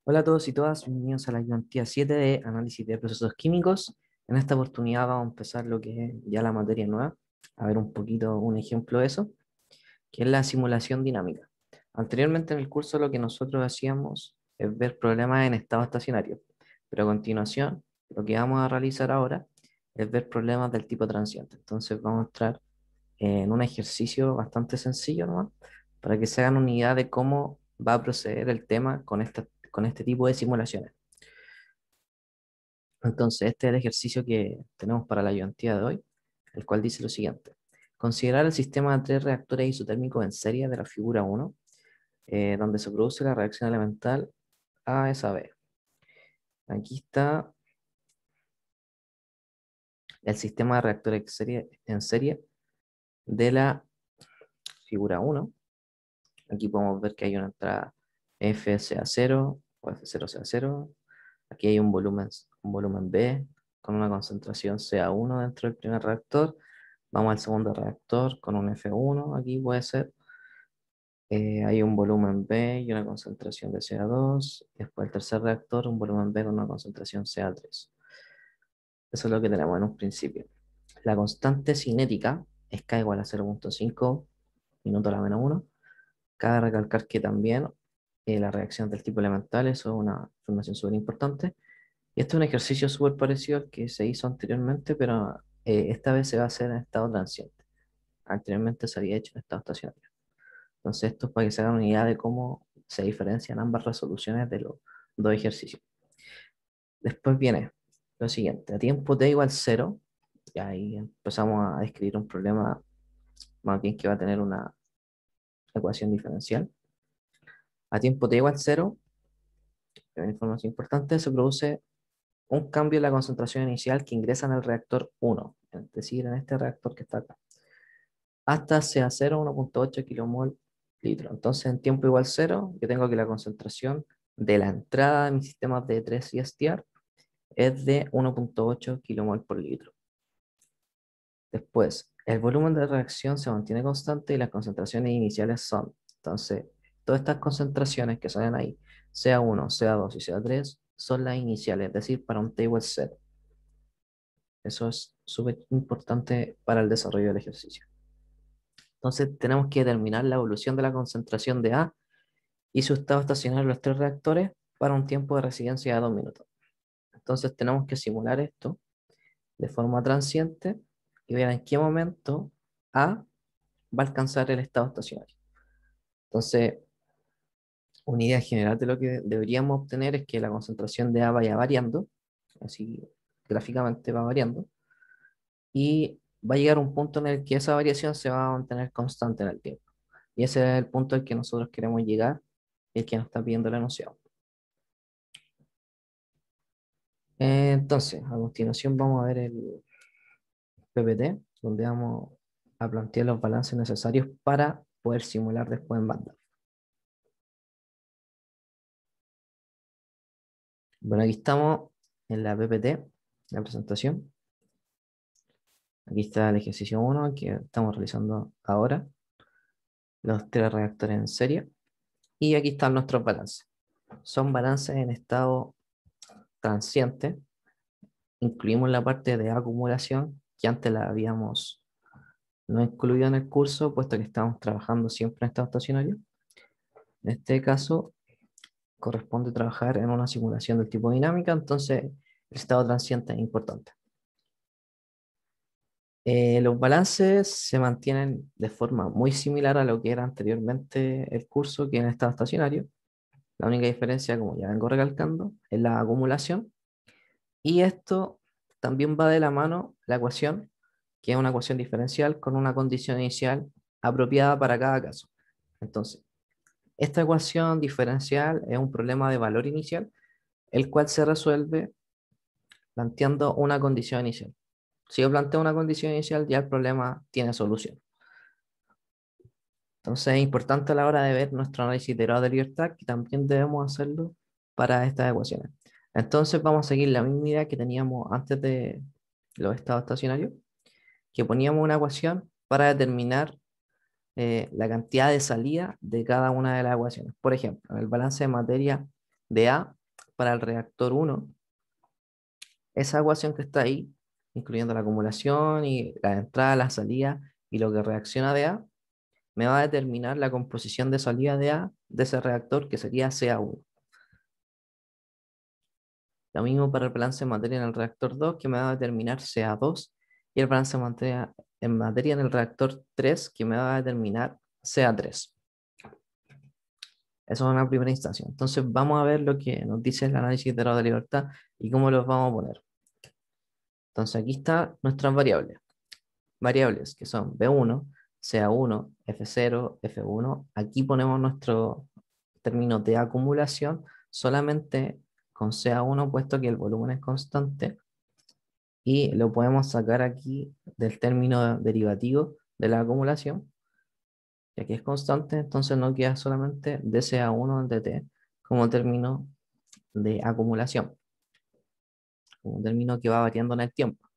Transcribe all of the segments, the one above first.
Hola a todos y todas, bienvenidos a la ayudantía 7 de análisis de procesos químicos. En esta oportunidad vamos a empezar lo que es ya la materia nueva, a ver un poquito un ejemplo de eso, que es la simulación dinámica. Anteriormente en el curso lo que nosotros hacíamos es ver problemas en estado estacionario, pero a continuación lo que vamos a realizar ahora es ver problemas del tipo transiente. Entonces vamos a entrar en un ejercicio bastante sencillo nomás, para que se hagan una idea de cómo va a proceder el tema con este tipo de simulaciones. Entonces, este es el ejercicio que tenemos para la ayudantía de hoy, el cual dice lo siguiente. Considerar el sistema de tres reactores isotérmicos en serie de la figura 1, donde se produce la reacción elemental A-B. Aquí está el sistema de reactores en serie de la figura 1. Aquí podemos ver que hay una entrada FCA0 o F0CA0. Aquí hay un volumen B con una concentración CA1 dentro del primer reactor. Vamos al segundo reactor con un F1, aquí puede ser. Hay un volumen B y una concentración de CA2. Después el tercer reactor, un volumen B con una concentración CA3. Eso es lo que tenemos en un principio. La constante cinética es K igual a 0,5 minutos a la menos 1. Cabe recalcar que también la reacción del tipo elemental, eso es una información súper importante. Y este es un ejercicio súper parecido al que se hizo anteriormente, pero esta vez se va a hacer en estado transiente. Anteriormente se había hecho en estado estacionario. Entonces, esto es para que se hagan una idea de cómo se diferencian ambas resoluciones de los dos ejercicios. Después viene lo siguiente: a tiempo t igual 0, y ahí empezamos a describir un problema más bien que va a tener una ecuación diferencial. A tiempo t igual 0, una información importante, se produce un cambio en la concentración inicial que ingresa en el reactor 1, es decir, en este reactor que está acá, hasta CA0 1,8 kmol litro. Entonces, en tiempo igual 0, yo tengo que la concentración de la entrada de mi sistema de 3 y STR es de 1,8 kmol por litro. Después, el volumen de reacción se mantiene constante y las concentraciones iniciales son. Entonces, todas estas concentraciones que salen ahí, CA1, CA2 y CA3, son las iniciales, es decir, para un T igual 0. Eso es súper importante para el desarrollo del ejercicio. Entonces tenemos que determinar la evolución de la concentración de A y su estado estacionario en los tres reactores para un tiempo de residencia de 2 minutos. Entonces tenemos que simular esto de forma transiente y ver en qué momento A va a alcanzar el estado estacionario. Entonces, una idea general de lo que deberíamos obtener es que la concentración de A vaya variando, así gráficamente va variando, y va a llegar un punto en el que esa variación se va a mantener constante en el tiempo. Y ese es el punto al que nosotros queremos llegar, el que nos está pidiendo el enunciado. Entonces, a continuación vamos a ver el PPT, donde vamos a plantear los balances necesarios para poder simular después en banda. Bueno, aquí estamos en la PPT, la presentación. Aquí está el ejercicio 1 que estamos realizando ahora, los tres reactores en serie. Y aquí están nuestros balances. Son balances en estado transiente. Incluimos la parte de acumulación, que antes la habíamos no incluido en el curso, puesto que estamos trabajando siempre en estado estacionario. En este caso, corresponde trabajar en una simulación del tipo dinámica, entonces el estado transiente es importante. Los balances se mantienen de forma muy similar a lo que era anteriormente el curso, que en estado estacionario. La única diferencia, como ya vengo recalcando, es la acumulación. Y esto también va de la mano la ecuación, que es una ecuación diferencial con una condición inicial apropiada para cada caso. Entonces, esta ecuación diferencial es un problema de valor inicial, el cual se resuelve planteando una condición inicial. Si yo planteo una condición inicial, ya el problema tiene solución. Entonces es importante a la hora de ver nuestro análisis de grado de libertad, que también debemos hacerlo para estas ecuaciones. Entonces vamos a seguir la misma idea que teníamos antes de los estados estacionarios, que poníamos una ecuación para determinar la cantidad de salida de cada una de las ecuaciones. Por ejemplo, en el balance de materia de A, para el reactor 1, esa ecuación que está ahí, incluyendo la acumulación y la entrada, la salida y lo que reacciona de A, me va a determinar la composición de salida de A de ese reactor, que sería CA1. Lo mismo para el balance de materia en el reactor 2, que me va a determinar CA2, y el balance de materia en el reactor 3, que me va a determinar CA3. Eso es una primera instancia. Entonces vamos a ver lo que nos dice el análisis de grado de libertad y cómo los vamos a poner. Entonces aquí están nuestras variables. Variables que son B1, CA1, F0, F1. Aquí ponemos nuestro término de acumulación solamente con CA1, puesto que el volumen es constante. Y lo podemos sacar aquí del término derivativo de la acumulación, ya que es constante, entonces no queda solamente dCA1 dt como término de acumulación, como término que va variando en el tiempo.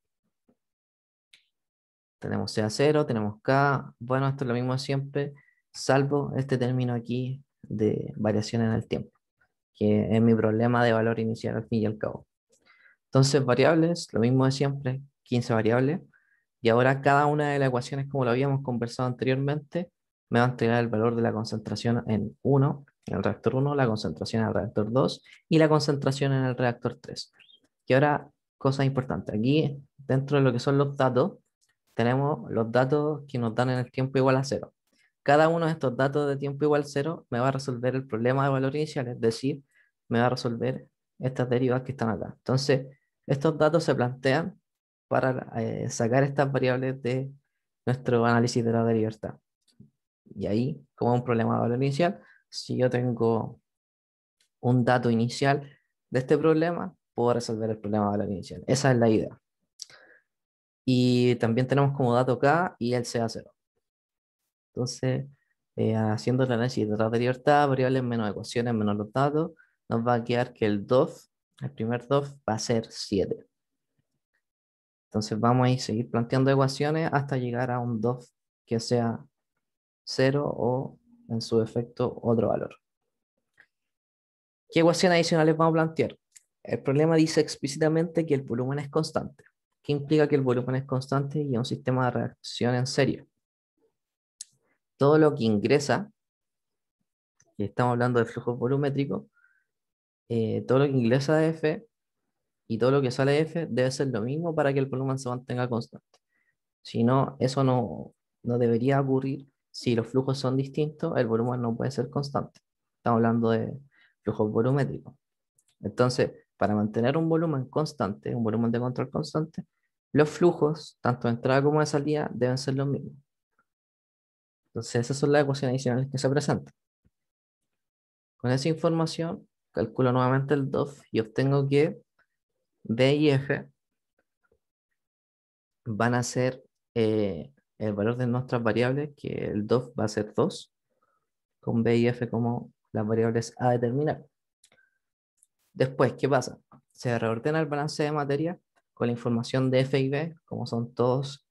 Tenemos CA0, tenemos K, bueno, esto es lo mismo siempre, salvo este término aquí de variación en el tiempo, que es mi problema de valor inicial al fin y al cabo. Entonces, variables, lo mismo de siempre, 15 variables, y ahora cada una de las ecuaciones, como lo habíamos conversado anteriormente, me va a entregar el valor de la concentración en 1, en el reactor 1, la concentración en el reactor 2 y la concentración en el reactor 3. Y ahora, cosa importante, aquí dentro de lo que son los datos, tenemos los datos que nos dan en el tiempo igual a 0. Cada uno de estos datos de tiempo igual a 0 me va a resolver el problema de valor inicial, es decir, me va a resolver estas derivas que están acá. Entonces, estos datos se plantean para sacar estas variables de nuestro análisis de la de libertad. Y ahí, como un problema de valor inicial, si yo tengo un dato inicial de este problema, puedo resolver el problema de valor inicial. Esa es la idea. Y también tenemos como dato K y el CA0. Entonces, haciendo el análisis de la de libertad, variables menos ecuaciones menos los datos, nos va a quedar que el DOF, el primer DOF, va a ser 7. Entonces vamos a ir seguir planteando ecuaciones hasta llegar a un DOF que sea 0 o en su efecto otro valor. ¿Qué ecuación adicionales vamos a plantear? El problema dice explícitamente que el volumen es constante. ¿Qué implica que el volumen es constante y un sistema de reacción en serie? Todo lo que ingresa, y estamos hablando de flujo volumétrico, todo lo que ingresa de F y todo lo que sale de F debe ser lo mismo para que el volumen se mantenga constante. Si no, eso no debería ocurrir. Si los flujos son distintos, el volumen no puede ser constante. Estamos hablando de flujos volumétricos. Entonces, para mantener un volumen constante, un volumen de control constante, los flujos, tanto de entrada como de salida, deben ser los mismos. Entonces, esas son las ecuaciones adicionales que se presentan. Con esa información, calculo nuevamente el DOF y obtengo que B y F van a ser el valor de nuestras variables, que el DOF va a ser 2, con B y F como las variables a determinar. Después, ¿qué pasa? Se reordena el balance de materia con la información de F y B, como son todos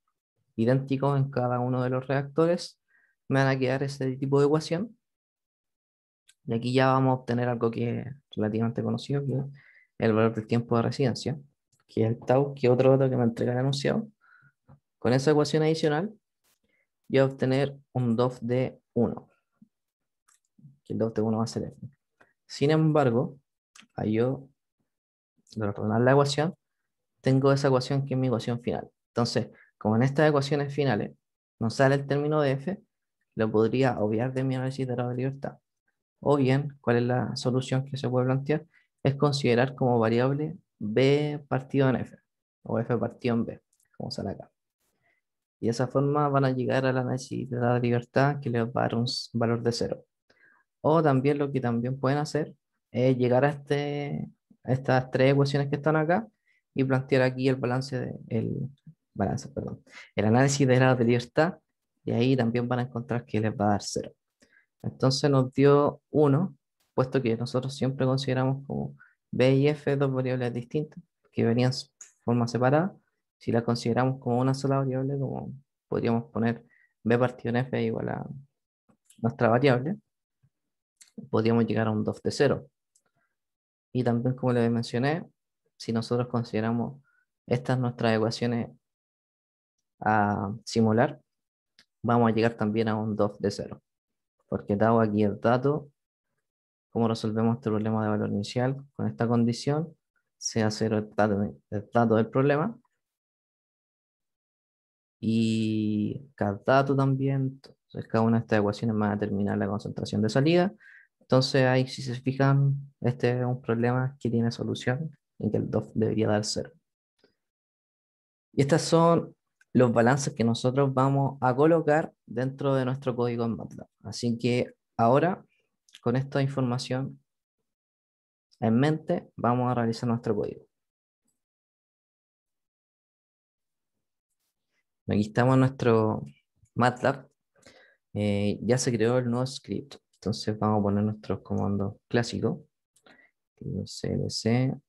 idénticos en cada uno de los reactores, me van a quedar ese tipo de ecuación. Y aquí ya vamos a obtener algo que es relativamente conocido, que es el valor del tiempo de residencia, que es el tau, que es otro dato que me entrega el enunciado. Con esa ecuación adicional, yo voy a obtener un DOF de 1, que el DOF de 1 va a ser F. Sin embargo, a yo, de ordenar la ecuación, tengo esa ecuación que es mi ecuación final. Entonces, como en estas ecuaciones finales no sale el término de F, lo podría obviar de mi análisis de grado de libertad. O bien, ¿cuál es la solución que se puede plantear? Es considerar como variable B partido en F, o F partido en B, como sale acá. Y de esa forma van a llegar al análisis de la libertad, que les va a dar un valor de 0. O también lo que también pueden hacer es llegar a estas tres ecuaciones que están acá y plantear aquí el análisis de grado de libertad, y ahí también van a encontrar que les va a dar 0. Entonces nos dio 1, puesto que nosotros siempre consideramos como B y F dos variables distintas, que venían de forma separada. Si las consideramos como una sola variable, como podríamos poner B partido en F igual a nuestra variable, podríamos llegar a un DOF de 0. Y también, como les mencioné, si nosotros consideramos estas nuestras ecuaciones a simular, vamos a llegar también a un 2 de cero, porque dado aquí el dato, ¿cómo resolvemos este problema de valor inicial? Con esta condición, sea cero el dato del problema, y cada dato también, entonces cada una de estas ecuaciones va a determinar la concentración de salida. Entonces ahí, si se fijan, este es un problema que tiene solución y que el 2 debería dar cero. Y estos son los balances que nosotros vamos a colocar dentro de nuestro código en MATLAB. Así que ahora, con esta información en mente, vamos a realizar nuestro código. Aquí estamos en nuestro MATLAB. Ya se creó el nuevo script. Entonces vamos a poner nuestros comandos clásicos. clc,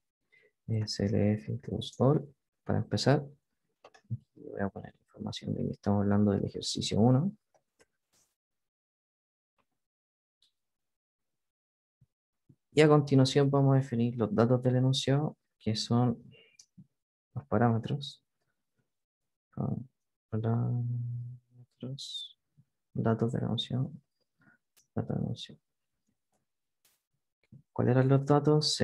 slf include all. Para empezar, voy a poner información de que estamos hablando del ejercicio 1. Y a continuación vamos a definir los datos del enunciado, que son los parámetros. Parámetros, datos del enunciado, datos del enunciado. ¿Cuáles eran los datos?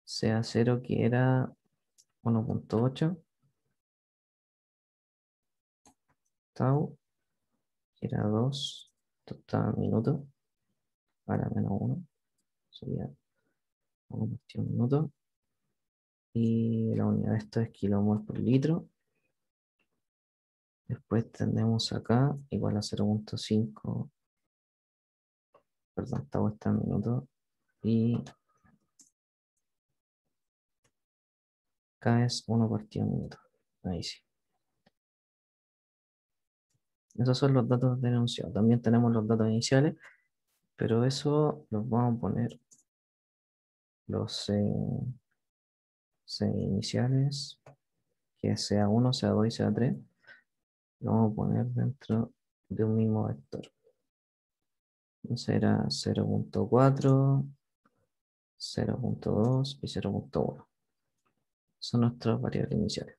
CA0 que era 1.8, tau, que era 2, total minuto, para menos 1, sería 1 minuto. Y la unidad de esto es kilomol por litro. Después tenemos acá igual a 0.5, perdón, tau está en minuto. Y acá es 1 partido minuto. Ahí sí. Esos son los datos de enunciado. También tenemos los datos iniciales, pero eso los vamos a poner los iniciales, que sea 1 sea 2 y sea 3 lo vamos a poner dentro de un mismo vector. Entonces era 0.4, 0.2 y 0.1. Son nuestras variables iniciales,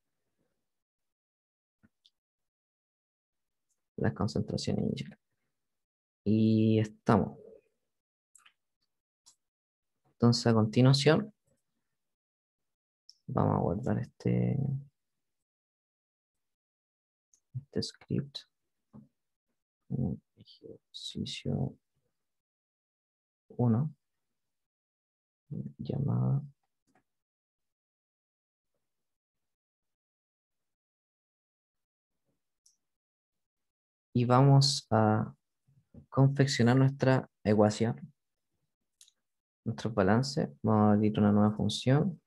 las concentraciones iniciales. Y estamos. Entonces a continuación vamos a guardar este script. Ejercicio 1, llamada y vamos a confeccionar nuestra ecuación, nuestro balance. Vamos a abrir una nueva función.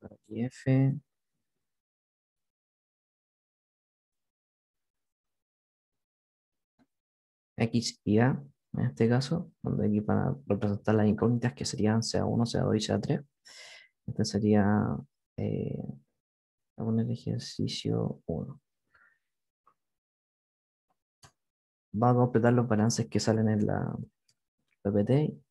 Aquí f, x y a, en este caso, donde aquí para representar las incógnitas que serían sea1, sea2 y sea3. Este sería, voy a poner ejercicio 1. Vamos a completar los balances que salen en la PPT.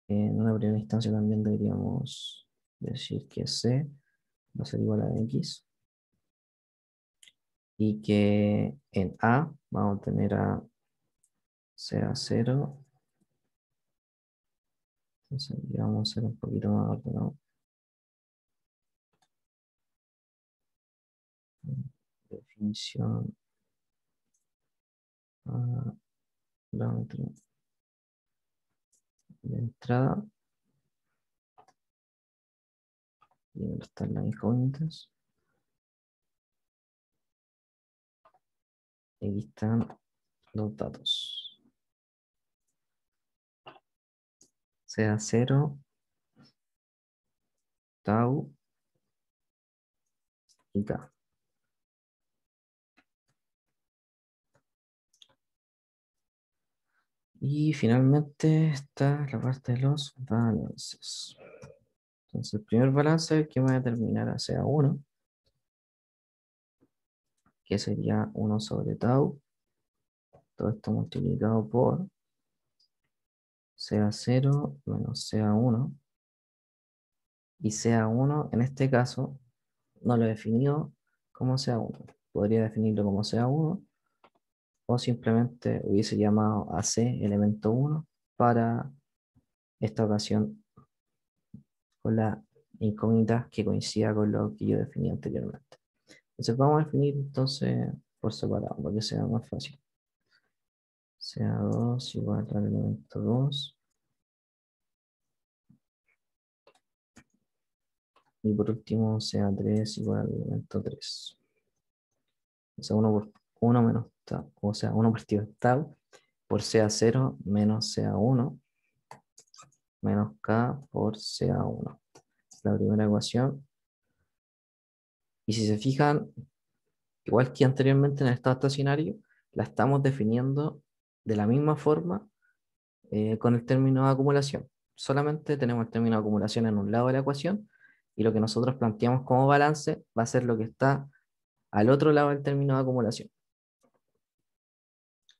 En una primera instancia también deberíamos decir que C va a ser igual a X y que en A vamos a tener a sea 0. Entonces ya vamos a hacer un poquito más ordenado. Definición parámetro de entrada. Y donde están las incógnitas. Y aquí están los datos. Sea 0, tau y k. Y finalmente está la parte de los balances. Entonces el primer balance que va a determinar a sea 1, que sería 1 sobre tau, todo esto multiplicado por sea 0 menos sea 1. Y sea 1, en este caso, no lo he definido como sea 1. Podría definirlo como sea 1 o simplemente hubiese llamado a C elemento 1 para esta ocasión con la incógnita que coincida con lo que yo definí anteriormente. Entonces vamos a definir entonces por separado, porque sea más fácil. Sea 2 igual al elemento 2. Y por último, sea 3 igual al elemento 3. O sea, 1 por 1 menos tau, o sea, 1 partido de tau por sea 0 menos sea 1 menos k por sea 1. La primera ecuación. Y si se fijan, igual que anteriormente en el estado estacionario, la estamos definiendo de la misma forma con el término de acumulación. Solamente tenemos el término de acumulación en un lado de la ecuación y lo que nosotros planteamos como balance va a ser lo que está al otro lado del término de acumulación.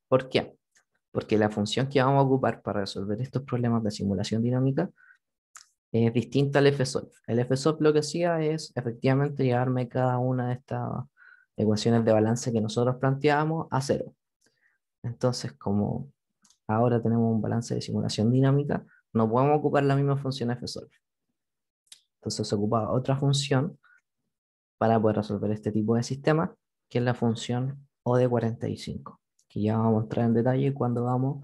¿Por qué? Porque la función que vamos a ocupar para resolver estos problemas de simulación dinámica es distinta al FSOLV. El FSOLV lo que hacía es efectivamente llevarme cada una de estas ecuaciones de balance que nosotros planteábamos a cero. Entonces, como ahora tenemos un balance de simulación dinámica, no podemos ocupar la misma función FSOLV. Entonces se ocupa otra función para poder resolver este tipo de sistemas, que es la función OD45, que ya vamos a entrar en detalle cuando vamos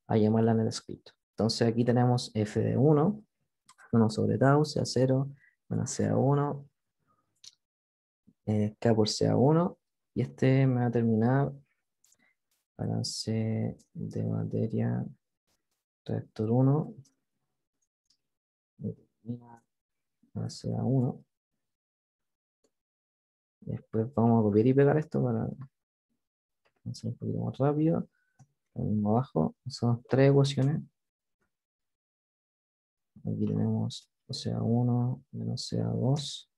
a llamarla en el script. Entonces aquí tenemos f de 1 sobre tau, sea 0, menos sea 1, k por sea 1, y este me va a terminar balance de materia reactor 1, sea 1. Después vamos a copiar y pegar esto para hacer un poquito más rápido. Lo mismo abajo, son tres ecuaciones. Aquí tenemos sea 1 menos sea 2,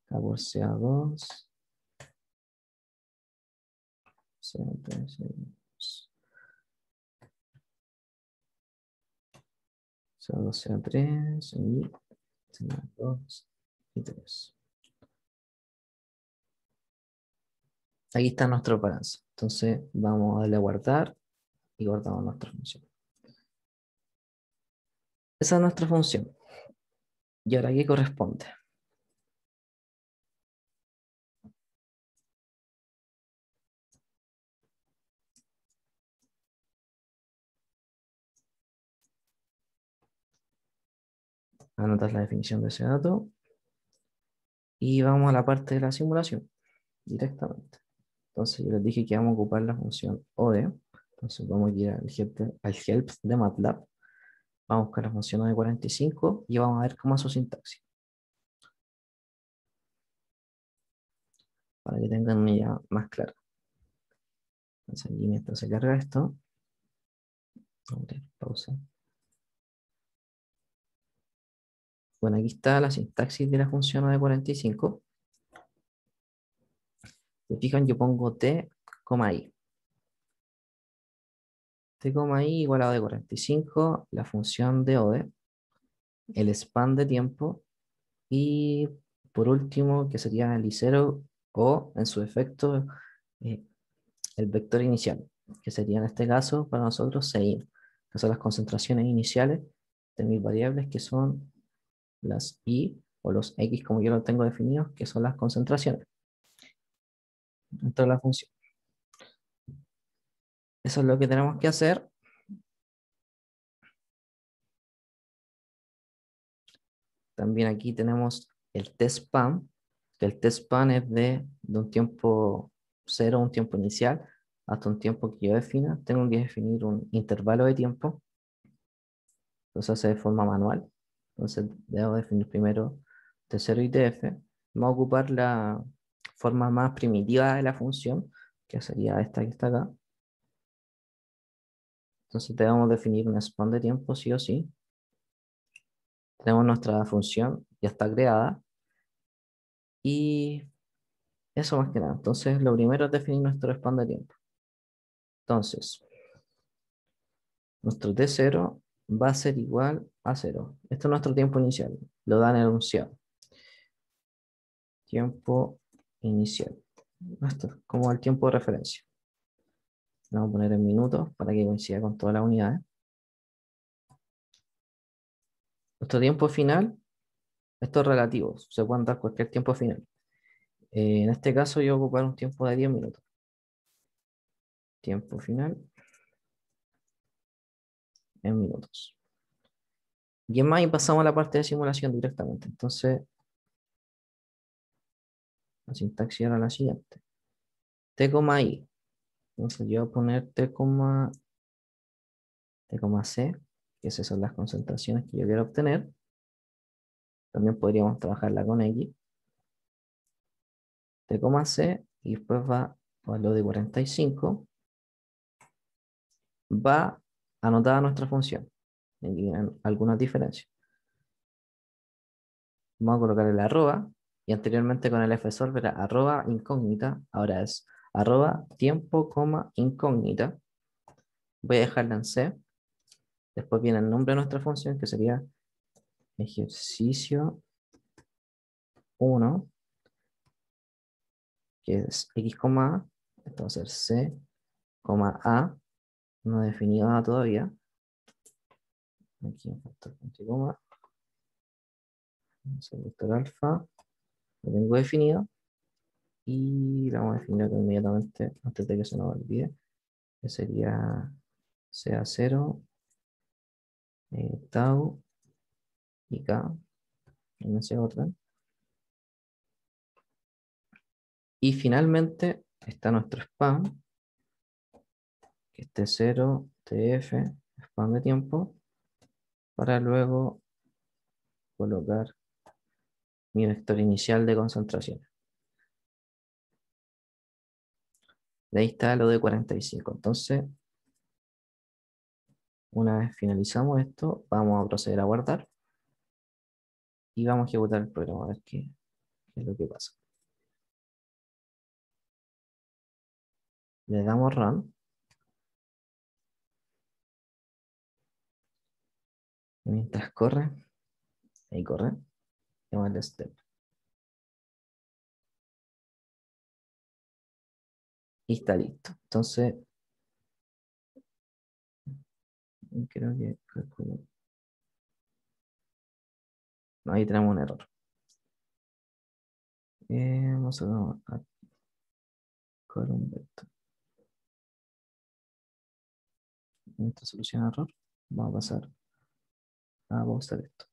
k por sea 2, sea 3, sea 2, sea 3, y sea 2 y 3. Aquí está nuestro balance. Entonces vamos a darle a guardar y guardamos nuestra función. Esa es nuestra función. ¿Y ahora qué corresponde? Anotar la definición de ese dato y vamos a la parte de la simulación directamente. Entonces yo les dije que vamos a ocupar la función ODE. Entonces vamos a ir al help de MATLAB. Vamos a buscar la función ODE45 y vamos a ver cómo es su sintaxis. Para que tengan una idea más clara. Entonces aquí mientras se carga esto, vamos a dar pausa. Bueno, aquí está la sintaxis de la función ODE45. Se fijan, yo pongo t, i. T, i igual a ODE45, la función de ODE, el span de tiempo y por último, que sería el I0 o en su efecto eh, el vector inicial, que sería en este caso para nosotros CI, que son las concentraciones iniciales de mis variables que son las I o los X como yo lo tengo definidos, que son las concentraciones dentro de la función. Eso es lo que tenemos que hacer. También aquí tenemos el test span, que el test span es de un tiempo cero, un tiempo inicial, hasta un tiempo que yo defina. Tengo que definir un intervalo de tiempo, entonces hace de forma manual. Entonces debo definir primero T0 y TF. Vamos a ocupar la forma más primitiva de la función, que sería esta que está acá. Entonces debemos definir un span de tiempo sí o sí. Tenemos nuestra función, ya está creada. Y eso más que nada. Entonces, lo primero es definir nuestro span de tiempo. Entonces, nuestro T0 va a ser igual a 0. Esto es nuestro tiempo inicial. Lo dan en el enunciado. Tiempo inicial. Esto es como el tiempo de referencia. Lo vamos a poner en minutos para que coincida con todas las unidades. Nuestro tiempo final, esto es relativo, se puede dar cualquier tiempo final. En este caso yo voy a ocupar un tiempo de 10 minutos. Tiempo final en minutos. Y en más, y pasamos a la parte de simulación directamente. Entonces, la sintaxis era la siguiente. T, I. Entonces yo voy a poner T, C, que esas son las concentraciones que yo quiero obtener. También podríamos trabajarla con X. T, C, y después va a lo de 45. Va anotada nuestra función. En algunas diferencias. Vamos a colocar el arroba, y anteriormente con el fsolver era arroba incógnita, ahora es arroba tiempo, incógnita. Voy a dejarla en C. Después viene el nombre de nuestra función, que sería ejercicio 1, que es x, A. Esto va a ser C, A, no definido nada todavía. Aquí en factor punto y coma. Vamos a vector alfa, lo tengo definido. Y lo vamos a definir inmediatamente antes de que se nos olvide, que sería sea 0, tau y k, en ese otra. Y finalmente está nuestro spam, que es T0, TF, spam de tiempo, para luego colocar mi vector inicial de concentración. De ahí está lo de 45. Entonces, una vez finalizamos esto, vamos a proceder a guardar y vamos a ejecutar el programa a ver qué es lo que pasa. Le damos run. Mientras corre, ahí corre, llama el step. Y está listo. Entonces, creo que calculo. No, ahí tenemos un error. Vamos a colocar un vector. Esta solución a error. Vamos a pasar a pausar esto.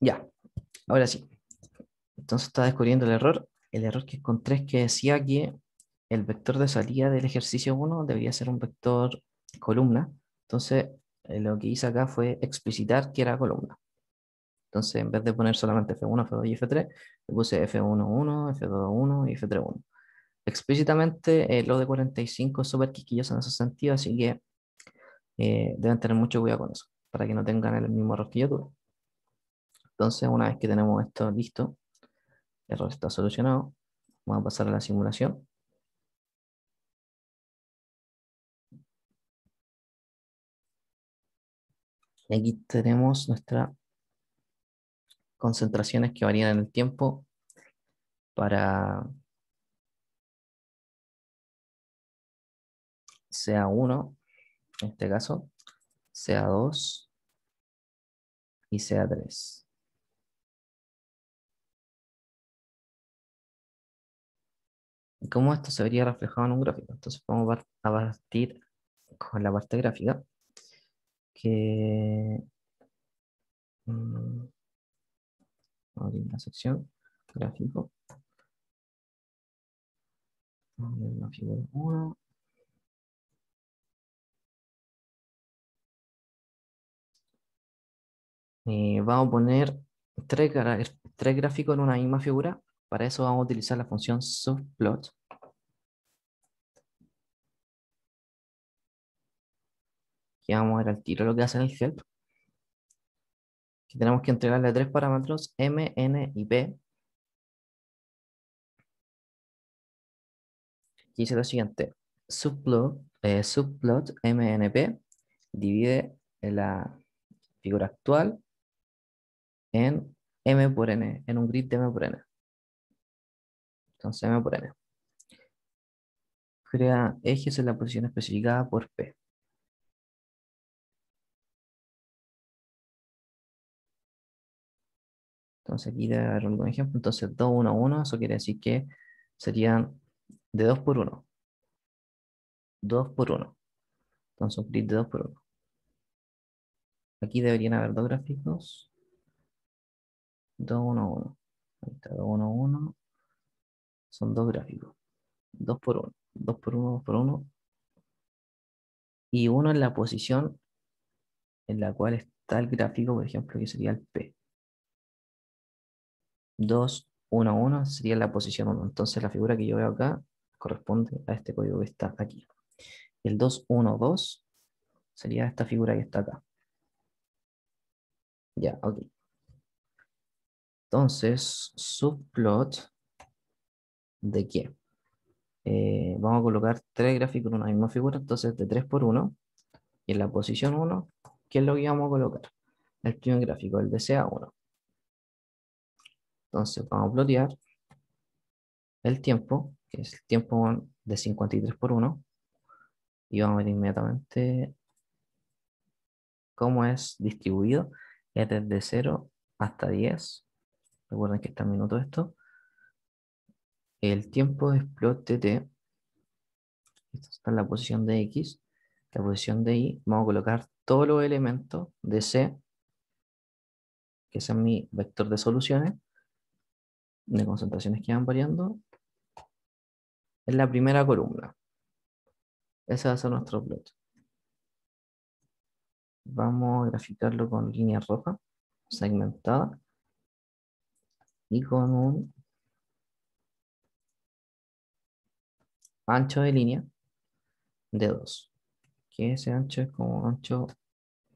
Ya, ahora sí. Entonces está descubriendo el error. El error que encontré es que decía que el vector de salida del ejercicio 1 debería ser un vector columna. Entonces, lo que hice acá fue explicitar que era columna. Entonces, en vez de poner solamente F1, F2 y F3, le puse F1, 1, F2, 1 y F3, 1. Explícitamente, lo de 45 es súper quisquilloso en ese sentido, así que deben tener mucho cuidado con eso, para que no tengan el mismo error que yo tuve. Entonces, una vez que tenemos esto listo, el error está solucionado, vamos a pasar a la simulación. Y aquí tenemos nuestras concentraciones que varían en el tiempo para CA1, en este caso, CA2 y CA3. ¿Y cómo esto se vería reflejado en un gráfico? Entonces vamos a partir con la parte gráfica, que vamos a abrir la sección gráfico. Vamos a ver la figura 1. Vamos a poner tres gráficos en una misma figura. Para eso vamos a utilizar la función subplot. Que vamos a ver al tiro lo que hace en el help. Que tenemos que entregarle tres parámetros, m, n y p. Y dice lo siguiente: subplot, subplot mnp divide la figura actual en M por N, en un grid de M por N. Entonces M por N. Crea ejes en la posición especificada por P. Entonces aquí debe haber algún ejemplo. Entonces 2, 1, 1, eso quiere decir que serían de 2 por 1. 2 por 1. Entonces un grid de 2 por 1. Aquí deberían haber dos gráficos. 2, 1, 1. Ahí está, 2, 1, 1. Son dos gráficos. 2 por 1. 2 por 1, 2 por 1. Y uno en la posición en la cual está el gráfico, por ejemplo, que sería el P. 2, 1, 1 sería la posición 1. Entonces la figura que yo veo acá corresponde a este código que está aquí. El 2, 1, 2 sería esta figura que está acá. Ya, ok. Entonces, subplot de qué? Vamos a colocar tres gráficos en una misma figura, entonces de 3 por 1. Y en la posición 1, ¿qué es lo que vamos a colocar? El primer gráfico, el de CA1. Entonces vamos a plotear el tiempo, que es el tiempo de 53 por 1. Y vamos a ver inmediatamente cómo es distribuido. Es desde 0 hasta 10. Recuerden que está en minutos esto. El tiempo de plot TT. Esto está en la posición de X. La posición de Y. Vamos a colocar todos los elementos de C, que es mi vector de soluciones, de concentraciones que van variando, en la primera columna. Ese va a ser nuestro plot. Vamos a graficarlo con línea roja, segmentada, y con un ancho de línea de 2. Que ese ancho es como ancho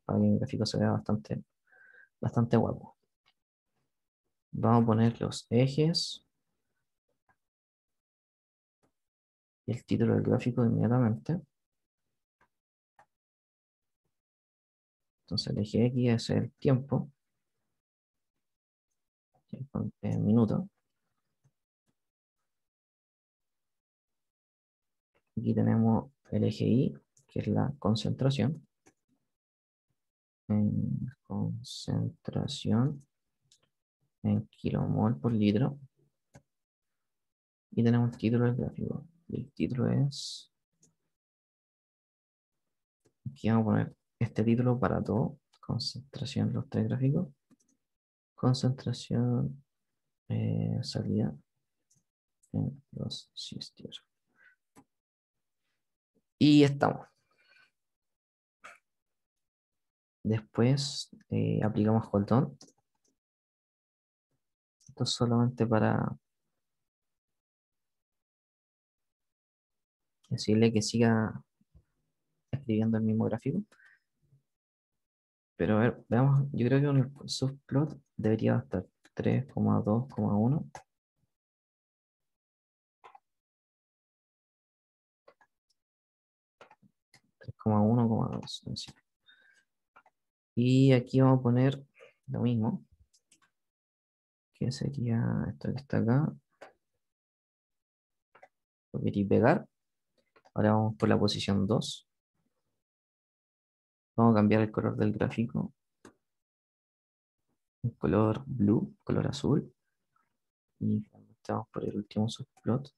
para que mi gráfico se vea bastante guapo. Vamos a poner los ejes y el título del gráfico inmediatamente. Entonces el eje X es el tiempo en minutos. Aquí tenemos el eje Y, que es la concentración. En concentración en kilomol por litro. Y tenemos el título del gráfico. Y el título es... Aquí vamos a poner este título para todo. Concentración, los tres gráficos. Concentración, salida en los sitios. Y estamos. Después aplicamos hold on. Esto es solamente para decirle que siga escribiendo el mismo gráfico. Pero a ver, veamos, yo creo que con el subplot debería estar 3,2,1. 3,1,2. Y aquí vamos a poner lo mismo, que sería esto que está acá. Copiar y pegar. Ahora vamos por la posición 2. Vamos a cambiar el color del gráfico. Un color blue, color azul. Y vamos por el último subplot.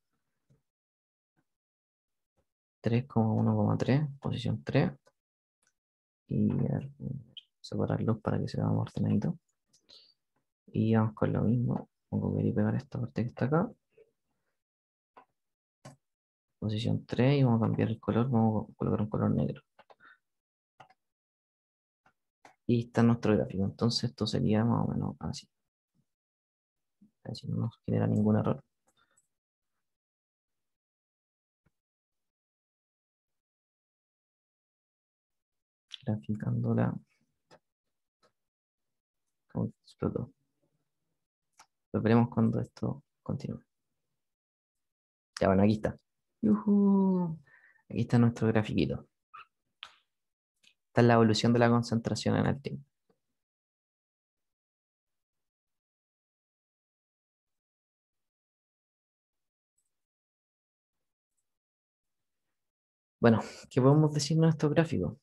3,1,3, posición 3. Y a ver, separarlos para que se vea más ordenadito. Y vamos con lo mismo. Vamos a copiar y pegar esta parte que está acá. Posición 3 y vamos a cambiar el color. Vamos a colocar un color negro. Y está nuestro gráfico. Entonces esto sería más o menos así. Así no nos genera ningún error. Graficándola. Como que explotó. Lo veremos cuando esto continúe. Ya bueno, aquí está. ¡Yujú! Aquí está nuestro grafiquito. Esta es la evolución de la concentración en el tiempo. Bueno, ¿qué podemos decir de estos gráficos?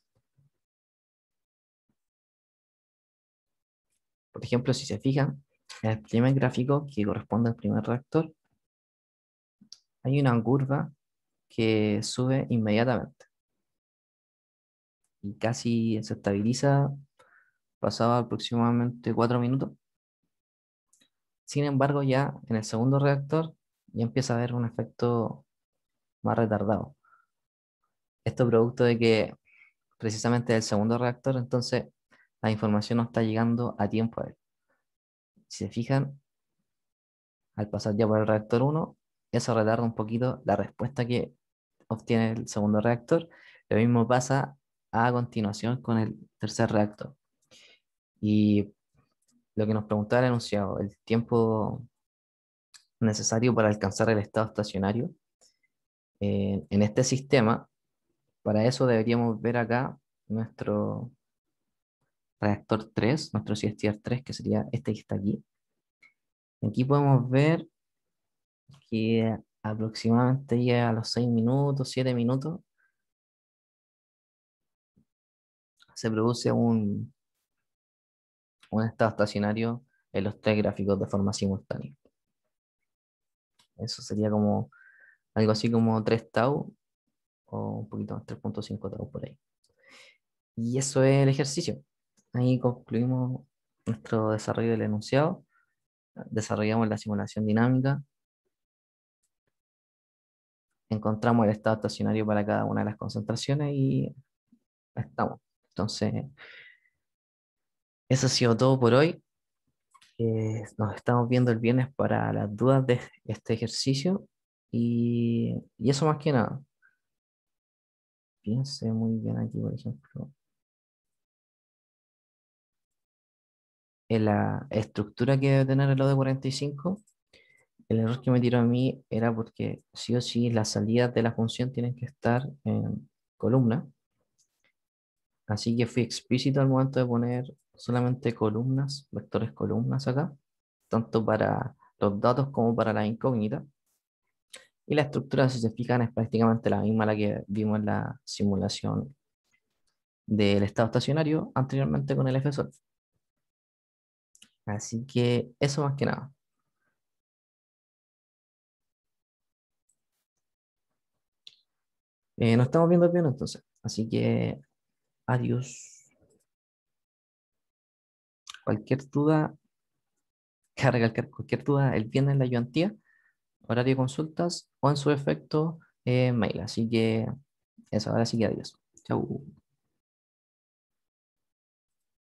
Por ejemplo, si se fijan, en el primer gráfico que corresponde al primer reactor, hay una curva que sube inmediatamente y casi se estabiliza pasado aproximadamente 4 minutos. Sin embargo, ya en el segundo reactor ya empieza a haber un efecto más retardado. Esto producto de que precisamente del segundo reactor, entonces la información no está llegando a tiempo a él. Si se fijan, al pasar ya por el reactor uno, eso retarda un poquito la respuesta que obtiene el segundo reactor. Lo mismo pasa a continuación con el tercer reactor. Y lo que nos preguntaba el enunciado, el tiempo necesario para alcanzar el estado estacionario en este sistema, para eso deberíamos ver acá nuestro reactor 3, nuestro CSTR 3, que sería este que está aquí. Aquí podemos ver que aproximadamente ya a los 6 minutos, 7 minutos, se produce un estado estacionario en los tres gráficos de forma simultánea. Eso sería como algo así como 3 tau o un poquito más, 3,5 tau por ahí. Y eso es el ejercicio. Ahí concluimos nuestro desarrollo del enunciado, desarrollamos la simulación dinámica, encontramos el estado estacionario para cada una de las concentraciones y estamos. Entonces, eso ha sido todo por hoy. Nos estamos viendo el viernes para las dudas de este ejercicio y eso más que nada. Piense muy bien aquí, por ejemplo, en la estructura que debe tener el OD45. El error que me tiró a mí era porque sí o sí las salidas de la función tienen que estar en columna. Así que fui explícito al momento de poner solamente columnas, vectores columnas acá, tanto para los datos como para las incógnitas. Y la estructura, si se fijan, es prácticamente la misma a la que vimos en la simulación del estado estacionario anteriormente con el FSOL. Así que eso más que nada. Nos estamos viendo bien entonces. Así que adiós. Cualquier duda, que recalcar cualquier duda el viernes en la ayudantía, horario de consultas o en su efecto mail. Así que eso, ahora sí que adiós. Chau.